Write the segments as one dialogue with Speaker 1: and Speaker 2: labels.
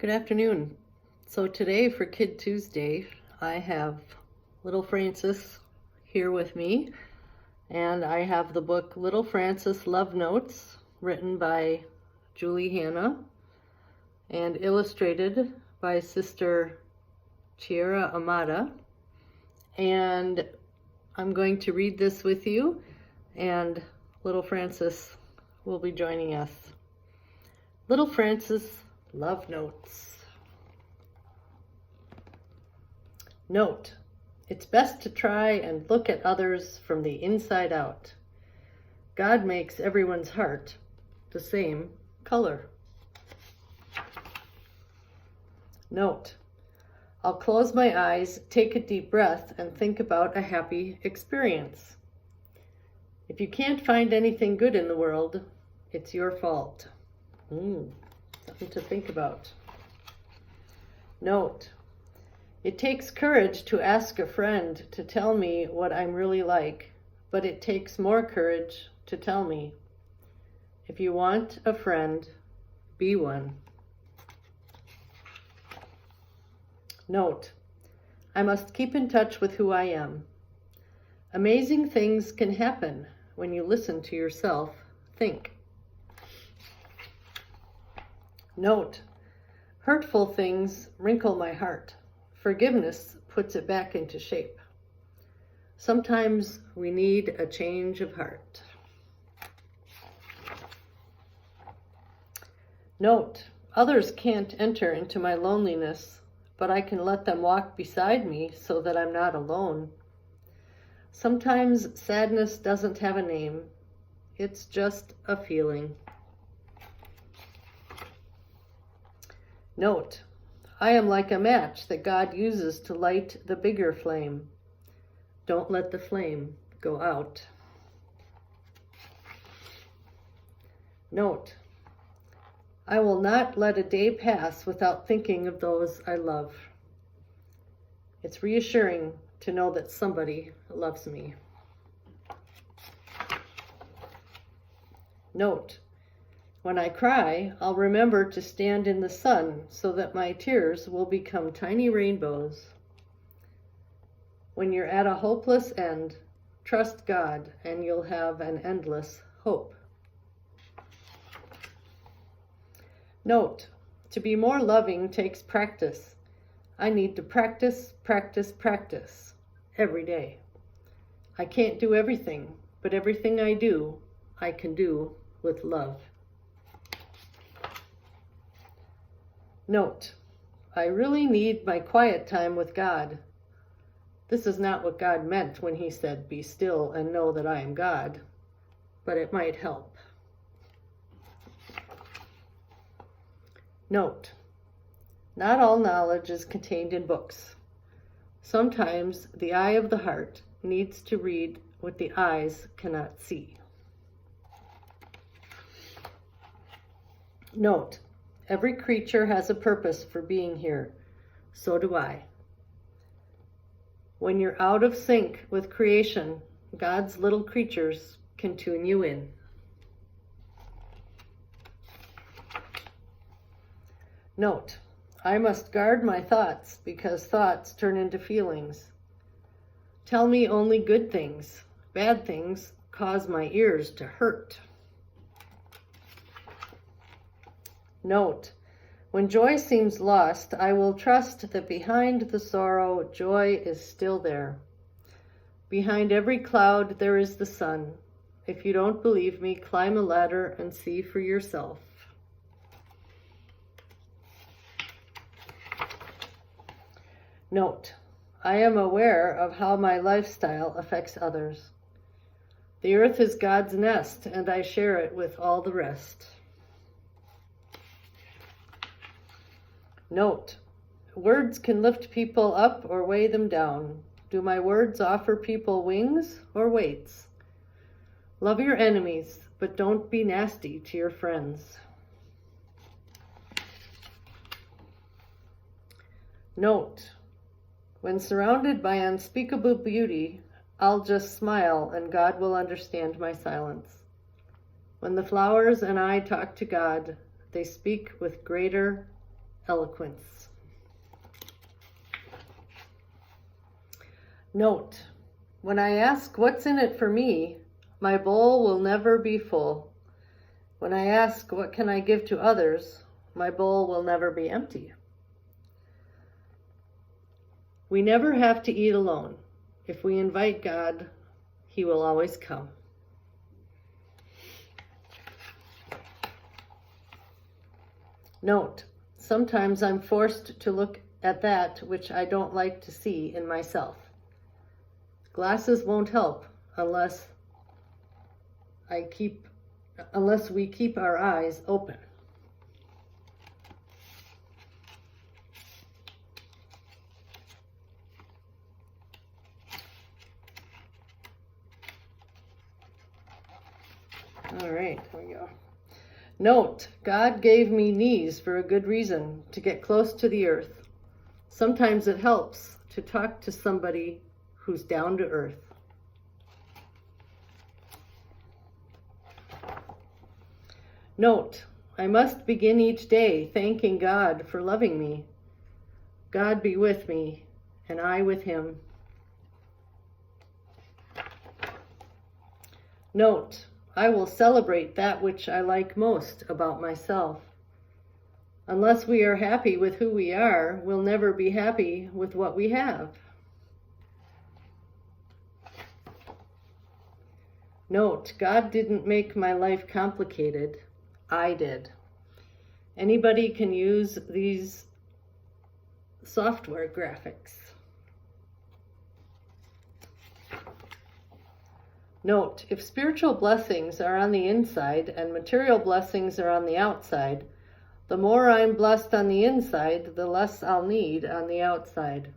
Speaker 1: Good afternoon. So today for Kid Tuesday, I have little Francis here with me, and I have the book Little Francis Love Notes, written by Julie Hanna and illustrated by Sister Chiara Amata. And I'm going to read this with you, and little Francis will be joining us. Little Francis Love Notes. Note: it's best to try and look at others from the inside out. God makes everyone's heart the same color. Note: I'll close my eyes, take a deep breath, and think about a happy experience. If you can't find anything good in the world, it's your fault. Something to think about. Note: it takes courage to ask a friend to tell me what I'm really like, but it takes more courage to tell me. If you want a friend, be one. Note: I must keep in touch with who I am. Amazing things can happen when you listen to yourself think. Note: hurtful things wrinkle my heart. Forgiveness puts it back into shape. Sometimes we need a change of heart. Note: others can't enter into my loneliness, but I can let them walk beside me so that I'm not alone. Sometimes sadness doesn't have a name. It's just a feeling. Note: I am like a match that God uses to light the bigger flame. Don't let the flame go out. Note: I will not let a day pass without thinking of those I love. It's reassuring to know that somebody loves me. Note: when I cry, I'll remember to stand in the sun so that my tears will become tiny rainbows. When you're at a hopeless end, trust God and you'll have an endless hope. Note: to be more loving takes practice. I need to practice every day. I can't do everything, but everything I do, I can do with love. Note: I really need my quiet time with God. This is not what God meant when he said, "Be still and know that I am God," but it might help. Note: not all knowledge is contained in books. Sometimes the eye of the heart needs to read what the eyes cannot see. Note: every creature has a purpose for being here. So do I. When you're out of sync with creation, God's little creatures can tune you in. Note: I must guard my thoughts because thoughts turn into feelings. Tell me only good things. Bad things cause my ears to hurt. Note: when joy seems lost, I will trust that behind the sorrow, joy is still there. Behind every cloud, there is the sun. If you don't believe me, climb a ladder and see for yourself. Note: I am aware of how my lifestyle affects others. The earth is God's nest, and I share it with all the rest. Note: words can lift people up or weigh them down. Do my words offer people wings or weights? Love your enemies, but don't be nasty to your friends. Note: when surrounded by unspeakable beauty, I'll just smile and God will understand my silence. When the flowers and I talk to God, they speak with greater eloquence. Note, when I ask what's in it for me, my bowl will never be full. When I ask what can I give to others, my bowl will never be empty. We never have to eat alone. If we invite God, He will always come. Note, sometimes I'm forced to look at that which I don't like to see in myself. Glasses won't help unless we keep our eyes open. All right, here we go. Note, God gave me knees for a good reason, to get close to the earth. Sometimes it helps to talk to somebody who's down to earth. Note, I must begin each day thanking God for loving me. God be with me, and I with Him. Note, I will celebrate that which I like most about myself. Unless we are happy with who we are, we'll never be happy with what we have. Note, God didn't make my life complicated. I did. Anybody can use these software graphics. Note, if spiritual blessings are on the inside and material blessings are on the outside, the more I'm blessed on the inside, the less I'll need on the outside.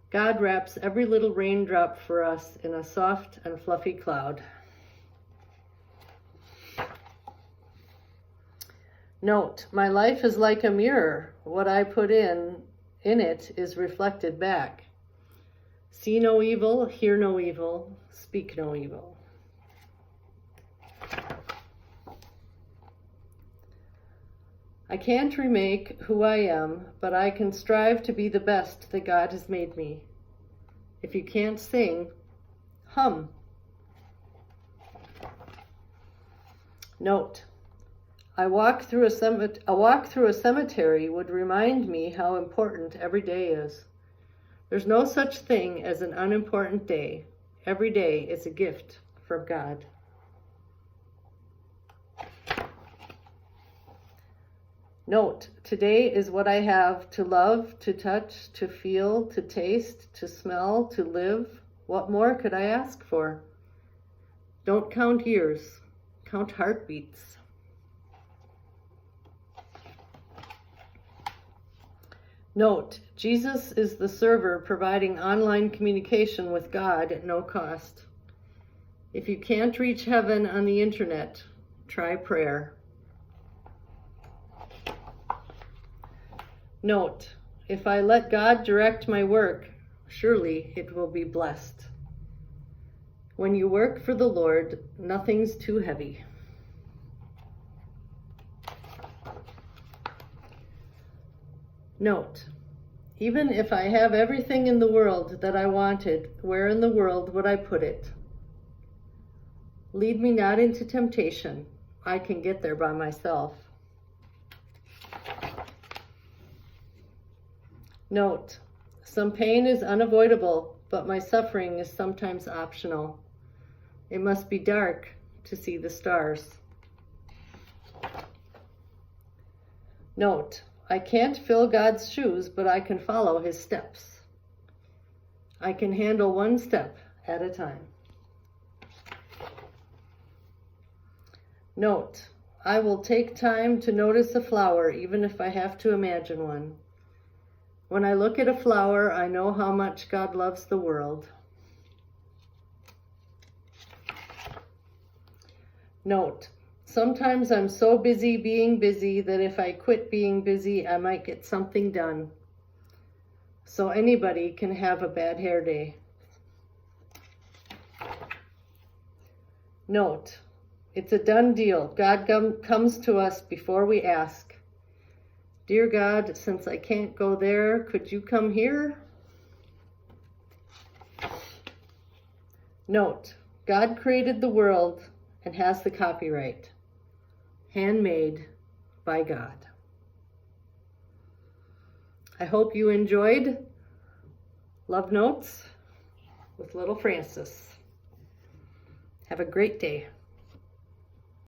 Speaker 1: God wraps every little raindrop for us in a soft and fluffy cloud. Note, my life is like a mirror. What I put in it is reflected back. See no evil, hear no evil, speak no evil. I can't remake who I am, but I can strive to be the best that God has made me. If you can't sing, hum. Note, a walk through a cemetery would remind me how important every day is. There's no such thing as an unimportant day. Every day is a gift from God. Note, today is what I have to love, to touch, to feel, to taste, to smell, to live. What more could I ask for? Don't count years, count heartbeats. Note, Jesus is the server providing online communication with God at no cost. If you can't reach heaven on the internet, try prayer. Note, if I let God direct my work, surely it will be blessed. When you work for the Lord, nothing's too heavy. Note, even if I have everything in the world that I wanted, where in the world would I put it? Lead me not into temptation. I can get there by myself. Note, some pain is unavoidable, but my suffering is sometimes optional. It must be dark to see the stars. Note, I can't fill God's shoes, but I can follow His steps. I can handle one step at a time. Note, I will take time to notice a flower, even if I have to imagine one. When I look at a flower, I know how much God loves the world. Note, sometimes I'm so busy being busy that if I quit being busy, I might get something done. So anybody can have a bad hair day. Note, it's a done deal. God comes to us before we ask. Dear God, since I can't go there, could you come here? Note, God created the world and has the copyright. Handmade by God. I hope you enjoyed Love Notes with Little Francis. Have a great day.